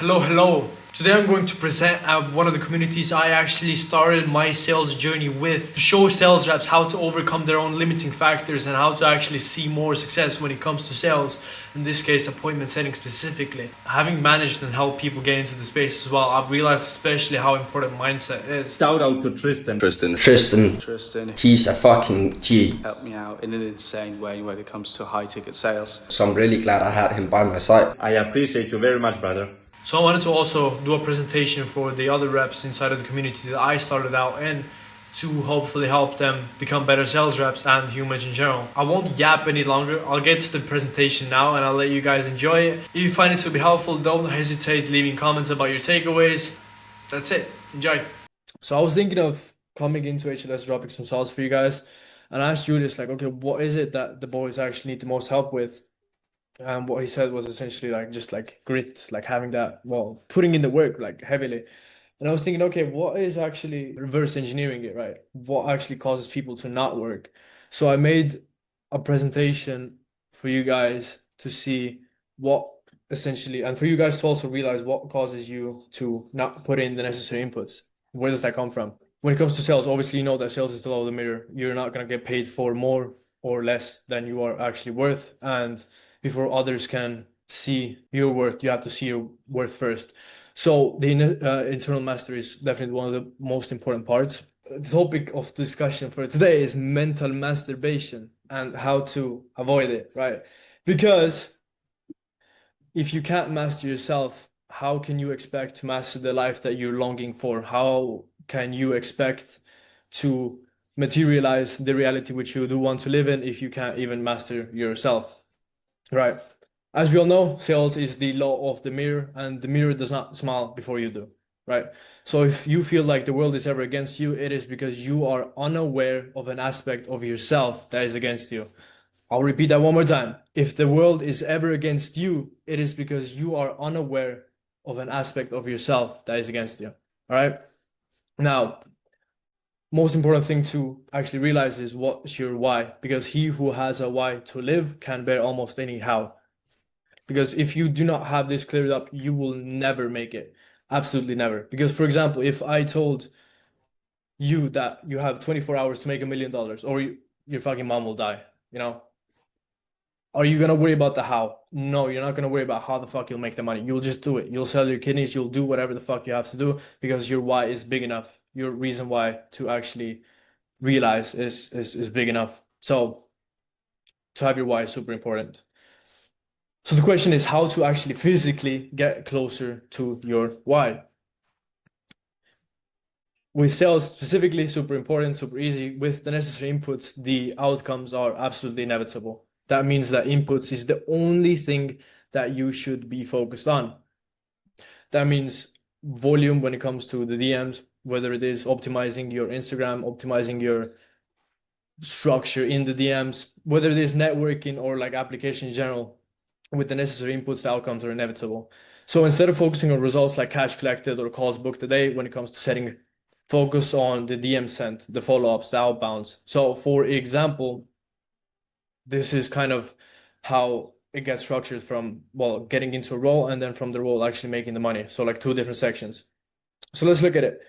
Hello. Today I'm going to present one of the communities I actually started my sales journey with to show sales reps how to overcome their own limiting factors and how to actually see more success when it comes to sales. In this case, appointment setting specifically. Having managed and helped people get into the space as well, I've realized especially how important mindset is. Shout out to Tristan. Tristan, he's a fucking G. Helped me out in an insane way when it comes to high ticket sales. So I'm really glad I had him by my side. I appreciate you very much, brother. So I wanted to also do a presentation for the other reps inside of the community that I started out in to hopefully help them become better sales reps and humans in general. I won't yap any longer. I'll get to the presentation now and I'll let you guys enjoy it. If you find it to be helpful, don't hesitate leaving comments about your takeaways. That's it. Enjoy. So I was thinking of coming into HLS dropping some sauce for you guys, and I asked Julius like, okay, what is it that the boys actually need the most help with? And what he said was essentially like just like grit, like having that, well, putting in the work like heavily. And I was thinking, okay, what is actually reverse engineering it, right? What actually causes people to not work? So I made a presentation for you guys to see what essentially, and for you guys to also realize what causes you to not put in the necessary inputs. Where does that come from? When it comes to sales, obviously you know that sales is the law of the mirror. You're not going to get paid for more or less than you are actually worth. And before others can see your worth, you have to see your worth first. So the internal mastery is definitely one of the most important parts. The topic of discussion for today is mental masturbation and how to avoid it, right? Because if you can't master yourself, how can you expect to master the life that you're longing for? How can you expect to materialize the reality which you do want to live in if you can't even master yourself? Right. As we all know, sales is the law of the mirror, and the mirror does not smile before you do. Right. So if you feel like the world is ever against you, it is because you are unaware of an aspect of yourself that is against you. I'll repeat that one more time. If the world is ever against you, it is because you are unaware of an aspect of yourself that is against you. All right. Now, most important thing to actually realize is what's your why, because he who has a why to live can bear almost any how. Because if you do not have this cleared up, you will never make it. Absolutely never. Because for example, if I told you that you have 24 hours to make $1 million, or your fucking mom will die, you know, are you gonna worry about the how? No, you're not gonna worry about how the fuck you'll make the money. You'll just do it. You'll sell your kidneys, you'll do whatever the fuck you have to do because your why is big enough. Your reason why to actually realize is big enough. So to have your why is super important. So the question is how to actually physically get closer to your why. With sales specifically, super important, super easy. With the necessary inputs, the outcomes are absolutely inevitable. That means that inputs is the only thing that you should be focused on. That means volume when it comes to the DMs, whether it is optimizing your Instagram, optimizing your structure in the DMs, whether it is networking or like application in general. With the necessary inputs, the outcomes are inevitable. So instead of focusing on results like cash collected or calls booked a day, when it comes to setting, focus on the DM sent, the follow-ups, the outbounds. So for example, this is kind of how it gets structured from, well, getting into a role and then from the role actually making the money. So like two different sections. So let's look at it.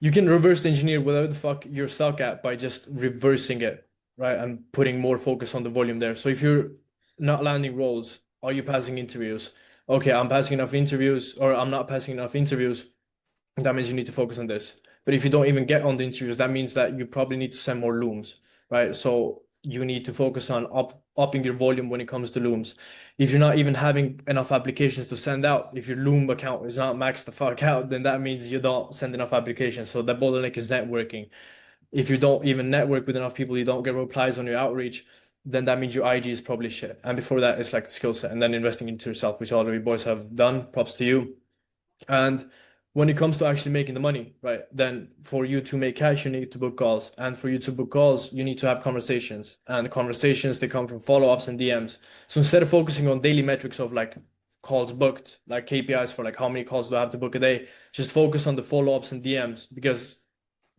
You can reverse engineer whatever the fuck you're stuck at by just reversing it, right? And putting more focus on the volume there. So if you're not landing roles, are you passing interviews? Okay, I'm passing enough interviews, or I'm not passing enough interviews. That means you need to focus on this. But if you don't even get on the interviews, that means that you probably need to send more looms, right? So you need to focus on upping your volume when it comes to looms. If you're not even having enough applications to send out, if your loom account is not maxed the fuck out, then that means you don't send enough applications. So the bottleneck is networking. If you don't even network with enough people, you don't get replies on your outreach, then that means your IG is probably shit. And before that, it's like the skill set and then investing into yourself, which all of you boys have done. Props to you. And when it comes to actually making the money, right, then for you to make cash, you need to book calls. And for you to book calls, you need to have conversations. And the conversations, they come from follow-ups and DMs. So instead of focusing on daily metrics of like calls booked, like KPIs for like how many calls do I have to book a day, just focus on the follow-ups and DMs because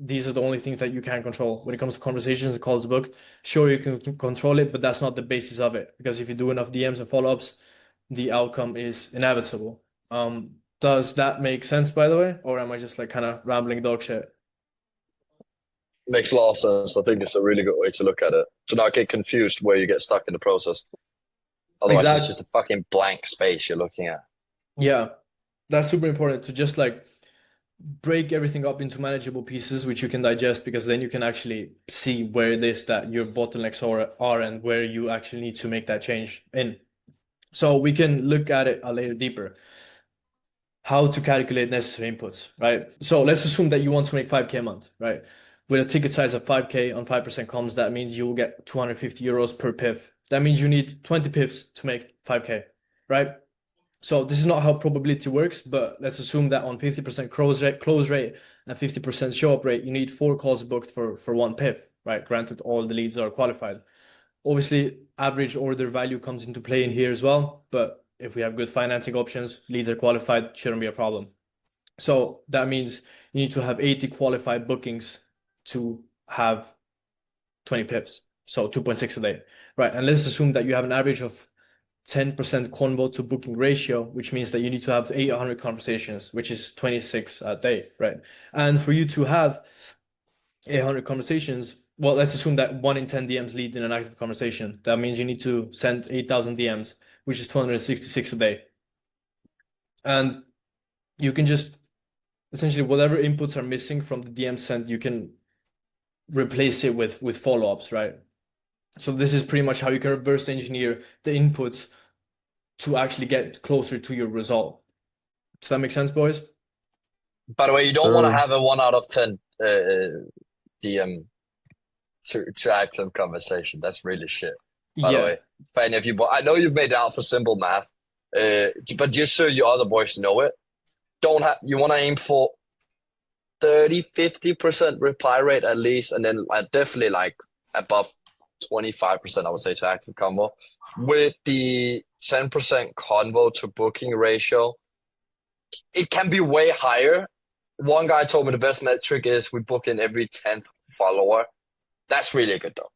these are the only things that you can control. When it comes to conversations and calls booked, sure, you can control it, but that's not the basis of it. Because if you do enough DMs and follow-ups, the outcome is inevitable. Does that make sense, by the way? Or am I just like kind of rambling dog shit? Makes a lot of sense. I think it's a really good way to look at it. To not get confused where you get stuck in the process. Otherwise, it's Exactly. just a fucking blank space you're looking at. Yeah, that's super important to just like break everything up into manageable pieces which you can digest, because then you can actually see where it is that your bottlenecks are and where you actually need to make that change in. So we can look at it a layer deeper. How to calculate necessary inputs, right? So let's assume that you want to make 5K a month, right? With a ticket size of 5K on 5% comms, that means you will get 250 euros per PIF. That means you need 20 PIFs to make 5K, right? So this is not how probability works, but let's assume that on 50% close rate and 50% show up rate, you need 4 calls booked for one PIF, right? Granted, all the leads are qualified. Obviously, average order value comes into play in here as well, but if we have good financing options, leads are qualified, shouldn't be a problem. So that means you need to have 80 qualified bookings to have 20 pips. So 2.6 a day, right? And let's assume that you have an average of 10% convo to booking ratio, which means that you need to have 800 conversations, which is 26 a day, right? And for you to have 800 conversations, well, let's assume that 1 in 10 DMs lead in an active conversation. That means you need to send 8,000 DMs, which is 266 a day. And you can just essentially whatever inputs are missing from the DM sent, you can replace it with follow-ups, right? So this is pretty much how you can reverse engineer the inputs to actually get closer to your result. Does that make sense, boys? By the way, you don't want to have a 1 out of 10 DM to active conversation. That's really shit. By the way, for any of you, I know you've made it out for simple math, but just so you other boys know it, you want to aim for 30-50% reply rate at least, and then definitely like above 25%, I would say, to active convo. With the 10% convo to booking ratio, it can be way higher. One guy told me the best metric is we book in every 10th follower. That's really good though.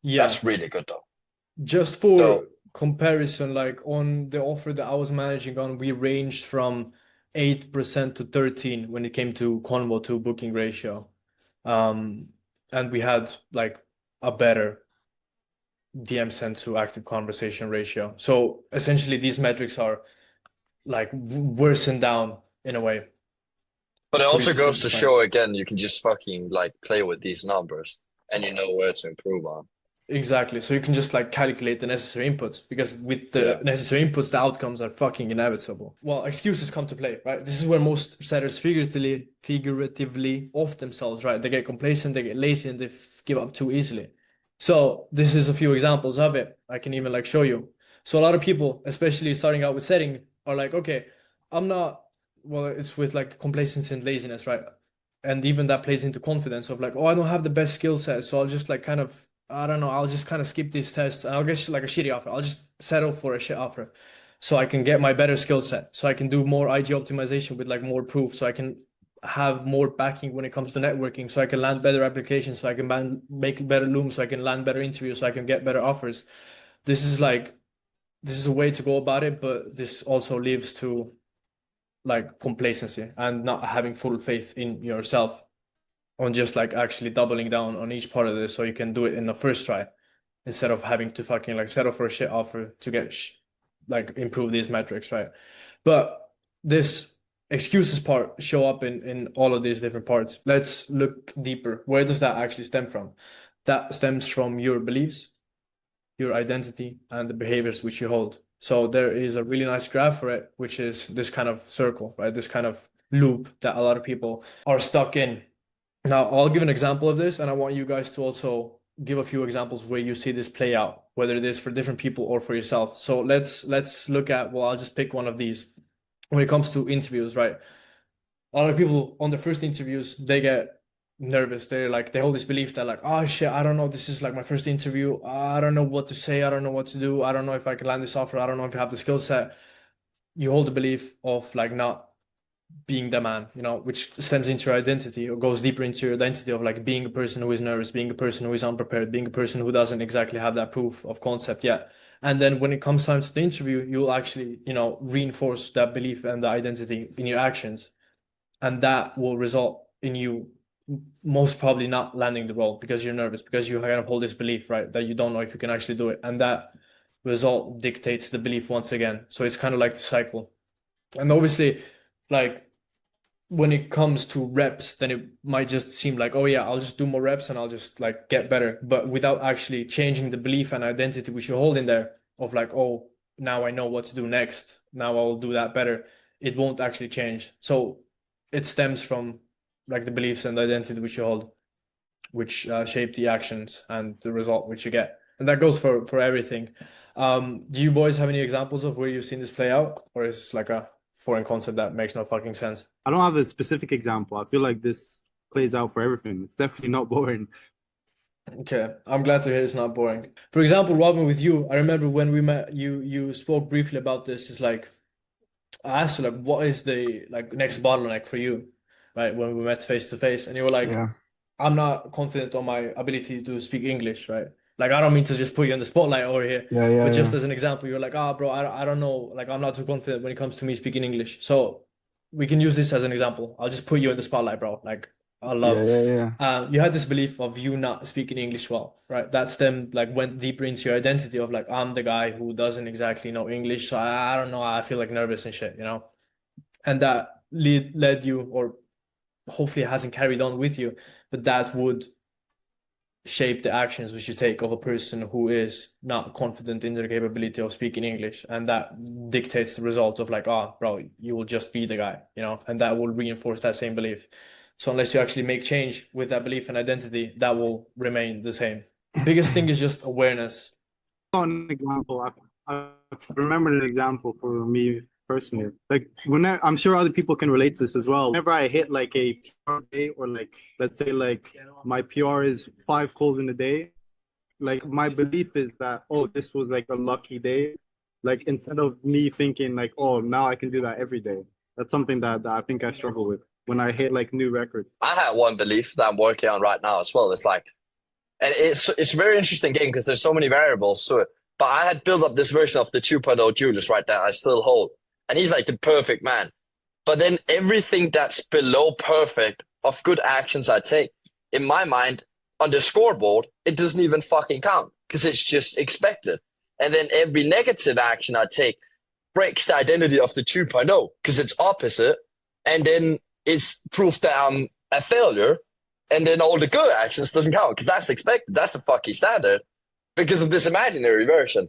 Yeah. That's really good though. Just for comparison, like on the offer that I was managing on, we ranged from 8% to 13 when it came to convo to booking ratio. And we had like a better DM sent to active conversation ratio. So essentially these metrics are like worsened down in a way. But it also goes to show again, you can just fucking like play with these numbers and you know where to improve on. Exactly. So you can just like calculate the necessary inputs, because with the necessary inputs, the outcomes are fucking inevitable. Well, excuses come to play, right? This is where most setters figuratively off themselves, right? They get complacent, they get lazy, and they give up too easily. So this is a few examples of it. I can even like show you. So a lot of people, especially starting out with setting, are like, okay, it's with like complacency and laziness, right? And even that plays into confidence of like, oh, I don't have the best skill set, so I'll just like kind of, I don't know, I'll just kind of skip these tests and I'll get like a shitty offer. I'll just settle for a shit offer so I can get my better skill set, so I can do more IG optimization with like more proof, so I can have more backing when it comes to networking, so I can land better applications, so I can make better looms, so I can land better interviews, so I can get better offers. This is a way to go about it, but this also leads to like complacency and not having full faith in yourself, on just like actually doubling down on each part of this so you can do it in the first try instead of having to fucking like settle for a shit offer to get like improve these metrics, right? But this excuses part show up in all of these different parts. Let's look deeper. Where does that actually stem from? That stems from your beliefs, your identity, and the behaviors which you hold. So there is a really nice graph for it, which is this kind of circle, right? This kind of loop that a lot of people are stuck in. Now, I'll give an example of this, and I want you guys to also give a few examples where you see this play out, whether it is for different people or for yourself. So let's look at, well, I'll just pick one of these. When it comes to interviews, right? A lot of people on their first interviews, they get nervous. They're like, they hold this belief that like, oh shit, I don't know, this is like my first interview. I don't know what to say. I don't know what to do. I don't know if I can land this offer. I don't know if I have the skill set. You hold the belief of like not being the man, which stems into your identity or goes deeper into your identity of like being a person who is nervous, being a person who is unprepared, being a person who doesn't exactly have that proof of concept yet. And then when it comes time to the interview, you'll actually, reinforce that belief and the identity in your actions. And that will result in you most probably not landing the role because you're nervous, because you kind of hold this belief, right, that you don't know if you can actually do it. And that result dictates the belief once again. So it's kind of like the cycle. And obviously, like when it comes to reps, then it might just seem like, oh yeah, I'll just do more reps and I'll just like get better. But without actually changing the belief and identity which you hold in there of like, oh, now I know what to do next. Now I'll do that better. It won't actually change. So it stems from like the beliefs and the identity which you hold, which shape the actions and the result which you get. And that goes for everything. Do you boys have any examples of where you've seen this play out, or is it like a foreign concept that makes no fucking sense? I don't have a specific example. I feel like this plays out for everything. It's definitely not boring. Okay, I'm glad to hear it's not boring. For example, Robin, with you, I remember when we met, you spoke briefly about this. It's like I asked you like, what is the like next bottleneck for you, right? When we met face to face, and you were like, Yeah. I'm not confident on my ability to speak English, right? Like I don't mean to just put you in the spotlight over here, Yeah. but just as an example, you're like, bro, I don't know, like I'm not too confident when it comes to me speaking English. So we can use this as an example. I'll just put you in the spotlight, bro. Like I love. Yeah. You had this belief of you not speaking English well, right? That stemmed like went deeper into your identity of like I'm the guy who doesn't exactly know English, so I don't know. I feel like nervous and shit, and that led you, or hopefully it hasn't carried on with you, but that would shape the actions which you take of a person who is not confident in their capability of speaking English, and that dictates the result of like, bro, you will just be the guy, and that will reinforce that same belief. So unless you actually make change with that belief and identity, that will remain the same. The biggest thing is just awareness. An example, I remember an example for me personally. Like whenever, I'm sure other people can relate to this as well. Whenever I hit like a PR day, or like let's say like my PR is 5 calls in a day, like my belief is that, oh, this was like a lucky day. Like instead of me thinking like, oh, now I can do that every day. That's something that I think I struggle with when I hit like new records. I have one belief that I'm working on right now as well. It's like, and it's a very interesting game because there's so many variables to it. But I had built up this version of the 2.0 Julius right now. I still hold. And he's like the perfect man. But then everything that's below perfect of good actions I take, in my mind, on the scoreboard, it doesn't even fucking count because it's just expected. And then every negative action I take breaks the identity of the 2.0 because it's opposite. And then it's proof that I'm a failure. And then all the good actions doesn't count because that's expected. That's the fucking standard because of this imaginary version.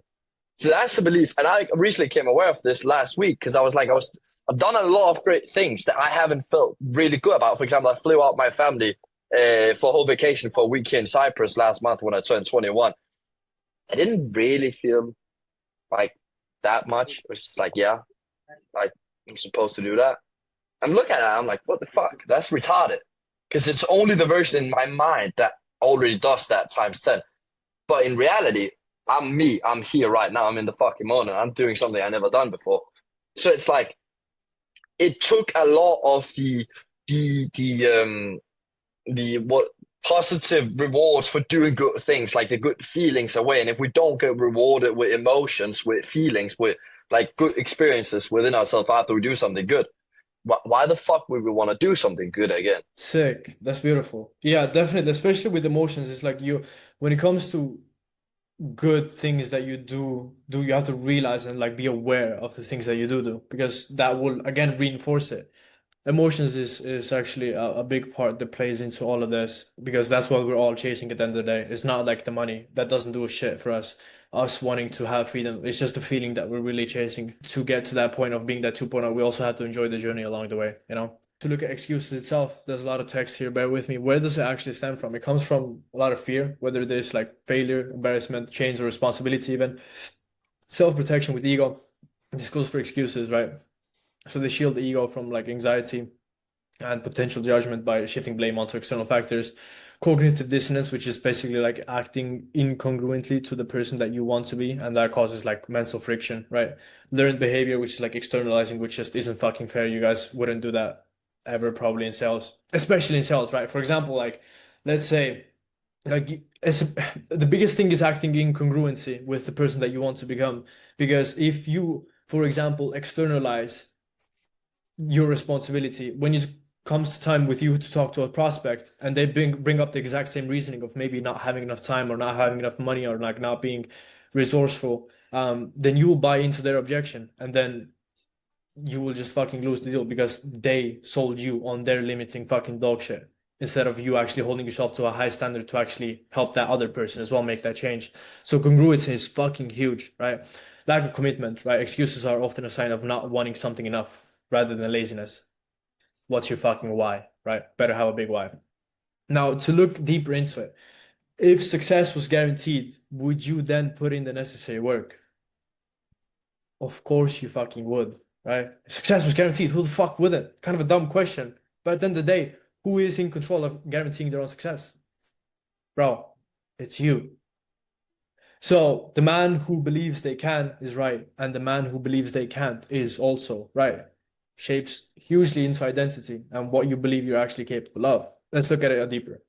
So that's the belief. And I recently came aware of this last week because I was like, I've done a lot of great things that I haven't felt really good about. For example, I flew out my family for a whole vacation for a week here in Cyprus last month when I turned 21. I didn't really feel like that much. It was just like, yeah, like I'm supposed to do that. I'm looking at it, I'm like, what the fuck? That's retarded. Because it's only the version in my mind that already does that times 10. But in reality, I'm me. I'm here right now. I'm in the fucking moment. I'm doing something I never done before. So it's like, it took a lot of the what positive rewards for doing good things, like the good feelings away. And if we don't get rewarded with emotions, with feelings, with like good experiences within ourselves after we do something good, why the fuck would we want to do something good again? Sick. That's beautiful. Yeah, definitely. Especially with emotions, it's like when it comes to good things that you do, you have to realize and like be aware of the things that you do, because that will again reinforce it. Emotions is actually a big part that plays into all of this, because that's what we're all chasing at the end of the day. It's not like the money that doesn't do a shit for us wanting to have freedom. It's just the feeling that we're really chasing to get to that point of being that 2.0. We also have to enjoy the journey along the way, To look at excuses itself, there's a lot of text here, bear with me. Where does it actually stem from? It comes from a lot of fear, whether there's like failure, embarrassment, chains, or responsibility even. Self-protection with ego. This goes for excuses, right? So they shield the ego from like anxiety and potential judgment by shifting blame onto external factors. Cognitive dissonance, which is basically like acting incongruently to the person that you want to be, and that causes like mental friction, right? Learned behavior, which is like externalizing, which just isn't fucking fair. You guys wouldn't do that ever probably in sales, especially in sales, right? For example, like let's say Like it's the biggest thing is acting in congruency with the person that you want to become. Because if you, for example, externalize your responsibility when it comes to time with you to talk to a prospect and they bring up the exact same reasoning of maybe not having enough time or not having enough money or like not being resourceful, then you will buy into their objection and then you will just fucking lose the deal because they sold you on their limiting fucking dog shit instead of you actually holding yourself to a high standard to actually help that other person as well make that change. So congruency is fucking huge, right? Lack of commitment, right? Excuses are often a sign of not wanting something enough rather than laziness. What's your fucking why, right? Better have a big why. Now, to look deeper into it, if success was guaranteed, would you then put in the necessary work? Of course you fucking would, right? If success was guaranteed, who the fuck wouldn't? Kind of a dumb question. But at the end of the day, who is in control of guaranteeing their own success? Bro, it's you. So the man who believes they can is right, and the man who believes they can't is also right. Shapes hugely into identity and what you believe you're actually capable of. Let's look at it deeper.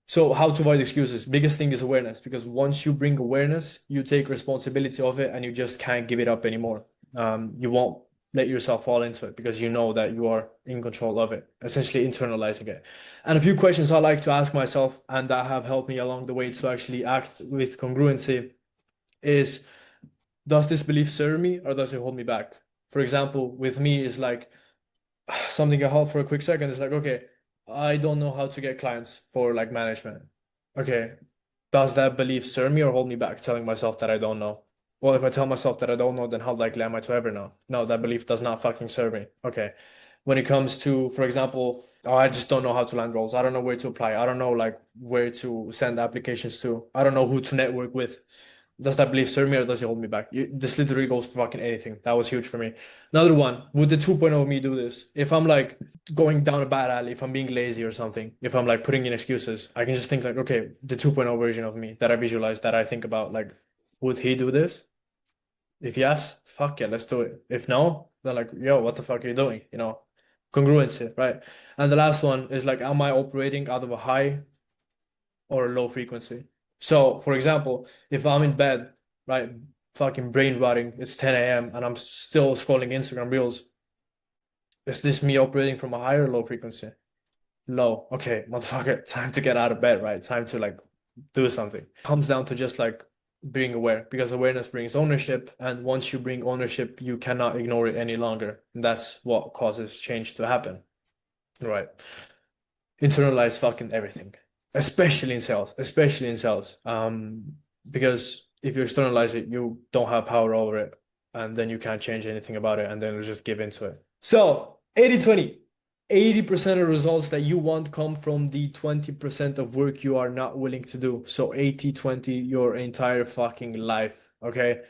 So how to avoid excuses? Biggest thing is awareness, because once you bring awareness, you take responsibility of it and you just can't give it up anymore. You won't let yourself fall into it because you know that you are in control of it, essentially internalizing it. And a few questions I like to ask myself and that have helped me along the way to actually act with congruency is, does this belief serve me or does it hold me back? For example, with me is like something I hold for a quick second is like, okay, I don't know how to get clients for like management. Okay, does that belief serve me or hold me back telling myself that I don't know? Well, if I tell myself that I don't know, then how likely am I to ever know? No, that belief does not fucking serve me. Okay. When it comes to, for example, oh, I just don't know how to land roles. I don't know where to apply. I don't know like where to send applications to. I don't know who to network with. Does that belief serve me or does it hold me back? This literally goes for fucking anything. That was huge for me. Another one, would the 2.0 me do this? If I'm like going down a bad alley, if I'm being lazy or something, if I'm like putting in excuses, I can just think like, okay, the 2.0 version of me that I visualize, that I think about, like, would he do this? If yes, fuck yeah, let's do it. If no, then like, yo, what the fuck are you doing? You know, congruency, right? And the last one is like, am I operating out of a high or a low frequency? So, for example, if I'm in bed, right, fucking brain rotting, it's 10 a.m. and I'm still scrolling Instagram Reels, is this me operating from a higher or low frequency? Low. Okay, motherfucker, time to get out of bed, right? Time to like do something. Comes down to just like being aware, because awareness brings ownership, and once you bring ownership, you cannot ignore it any longer. And that's what causes change to happen. Right. Internalize fucking everything, especially in sales, especially in sales. Because if you externalize it, you don't have power over it, and then you can't change anything about it, and then you just give into it. So 80-20, 80% of results that you want come from the 20% of work you are not willing to do. So 80-20 your entire fucking life. Okay.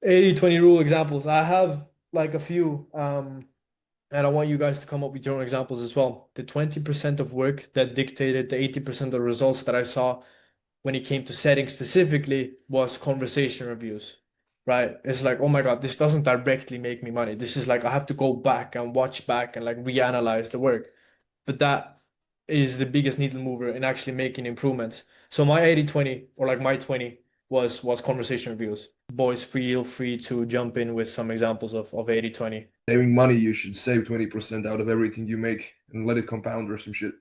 80-20 rule examples. I have like a few, and I want you guys to come up with your own examples as well. The 20% of work that dictated the 80% of results that I saw when it came to setting specifically was conversation reviews, right? It's like, oh my God, this doesn't directly make me money. This is like, I have to go back and watch back and like reanalyze the work. But that is the biggest needle mover in actually making improvements. So my 80-20 or like my 20 was conversation reviews. Boys, feel free to jump in with some examples of 80-20. Saving money, you should save 20% out of everything you make and let it compound or some shit.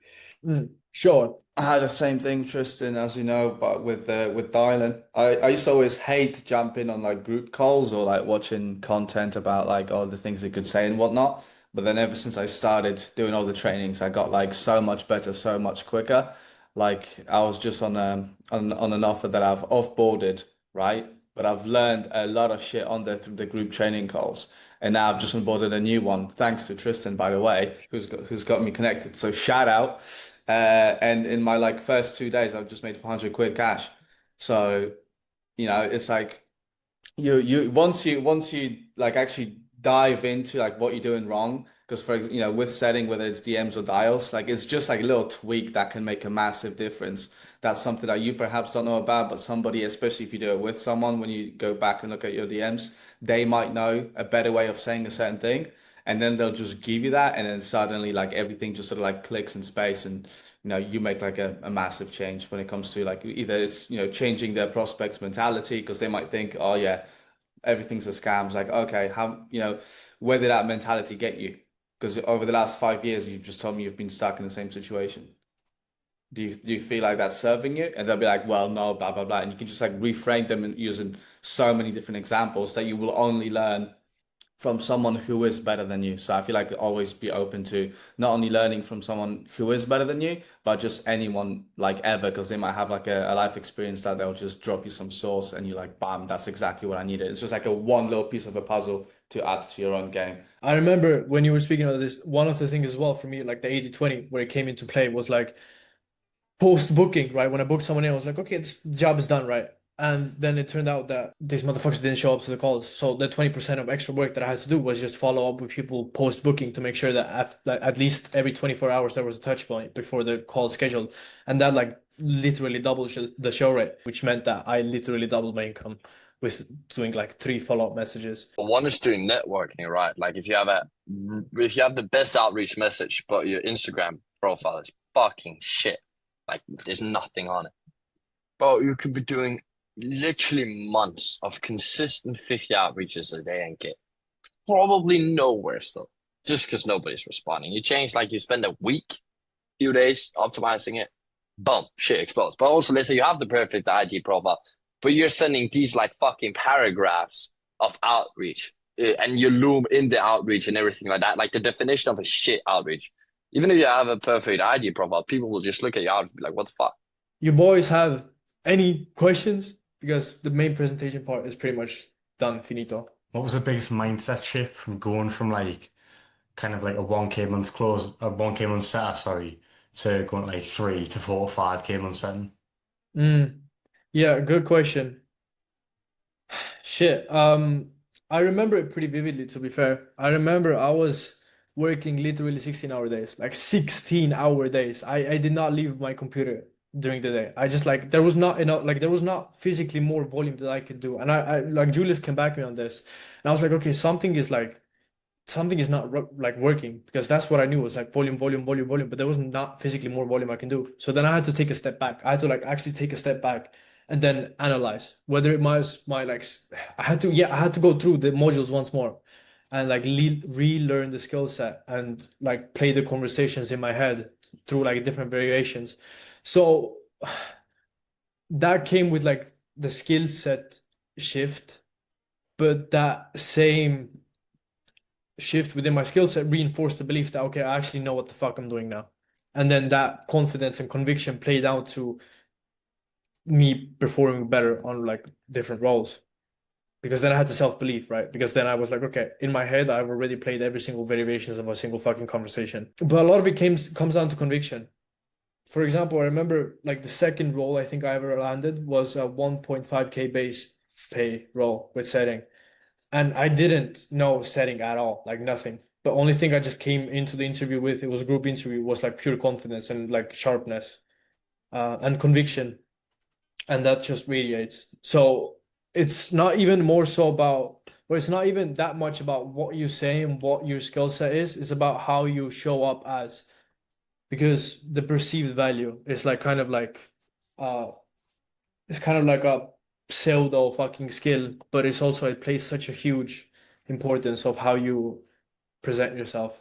Sure. I had the same thing, Tristan, as you know, but with Dylan. I used to always hate jumping on like group calls or like watching content about like all the things they could say and whatnot. But then ever since I started doing all the trainings, I got like so much better, so much quicker. Like I was just on an offer that I've offboarded, right? But I've learned a lot of shit on the group training calls. And now I've just onboarded a new one, thanks to Tristan, by the way, who's got me connected. So shout out. And in my like first 2 days, I've just made 400 quid cash. So, you know, it's like you once you like actually dive into like what you're doing wrong, because for you know, with setting, whether it's DMs or dials, like it's just like a little tweak that can make a massive difference. That's something that you perhaps don't know about, but somebody, especially if you do it with someone, when you go back and look at your DMs, they might know a better way of saying a certain thing. And then they'll just give you that, and then suddenly like everything just sort of like clicks in space, and you make like a massive change when it comes to like either it's, changing their prospects mentality because they might think, oh yeah, everything's a scam. It's like, okay, where did that mentality get you? Because over the last 5 years, you've just told me you've been stuck in the same situation. Do you feel like that's serving you? And they'll be like, well, no, blah, blah, blah. And you can just like reframe them and using so many different examples that you will only learn from someone who is better than you. So I feel like always be open to not only learning from someone who is better than you, but just anyone like ever, because they might have like a life experience that they'll just drop you some sauce and you're like, bam, that's exactly what I needed. It's just like one little piece of a puzzle to add to your own game. I remember when you were speaking about this, one of the things as well for me, like the 80-20, where it came into play was like post booking, right? When I booked someone in, I was like, okay, this job is done, right? And then it turned out that these motherfuckers didn't show up to the calls. So the 20% of extra work that I had to do was just follow up with people post booking to make sure that at least every 24 hours there was a touch point before the call scheduled. And that like literally doubled the show rate, which meant that I literally doubled my income with doing like 3 follow-up messages. One is doing networking, right? Like if you have the best outreach message, but your Instagram profile is fucking shit, like there's nothing on it. Bro, you could be doing literally months of consistent 50 outreaches a day and get probably nowhere still, just because nobody's responding. You spend a week, few days optimizing it, boom, shit explodes. But also, let's say you have the perfect IG profile, but you're sending these like fucking paragraphs of outreach, and you loom in the outreach and everything like that. Like the definition of a shit outreach. Even if you have a perfect IG profile, people will just look at your outreach and be like, what the fuck? You boys have any questions? Because the main presentation part is pretty much done, finito. What was the biggest mindset shift from going from like kind of like a 1K month close, a 1K month setter, sorry, to going like 3 to 4 or 5K month setting? Yeah, good question. Shit. I remember it pretty vividly, to be fair. I remember I was working literally 16-hour days, like 16-hour days. I did not leave my computer during the day. I just like there was not enough, like there was not physically more volume that I could do. And I like Julius came back me on this, and I was like, okay, something is not like working, because that's what I knew was like volume, but there was not physically more volume I can do. So then I had to take a step back. I had to like actually take a step back and then analyze whether it was my like I had to go through the modules once more and like relearn the skill set and like play the conversations in my head through like different variations. So that came with like the skill set shift, but that same shift within my skill set reinforced the belief that, okay, I actually know what the fuck I'm doing now. And then that confidence and conviction played out to me performing better on like different roles. Because then I had the self-belief, right? Because then I was like, okay, in my head, I've already played every single variations of a single fucking conversation. But a lot of it comes down to conviction. For example, I remember like the second role I think I ever landed was a 1.5K base pay role with setting. And I didn't know setting at all, like nothing. The only thing I just came into the interview with, it was a group interview, was like pure confidence and like sharpness and conviction. And that just radiates. So it's not even more so about, or it's not even that much about what you say and what your skill set is. It's about how you show up as. Because the perceived value is like kind of like it's kind of like a pseudo fucking skill, but it's also, it plays such a huge importance of how you present yourself.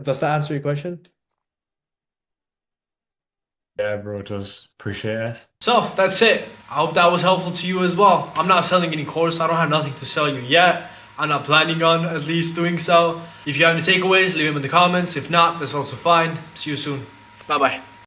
Does that answer your question? Yeah, bro, it does. Appreciate it. So that's it. I hope that was helpful to you as well. I'm not selling any course. I don't have nothing to sell you yet. I'm not planning on at least doing so. If you have any takeaways, leave them in the comments. If not, that's also fine. See you soon. Bye-bye.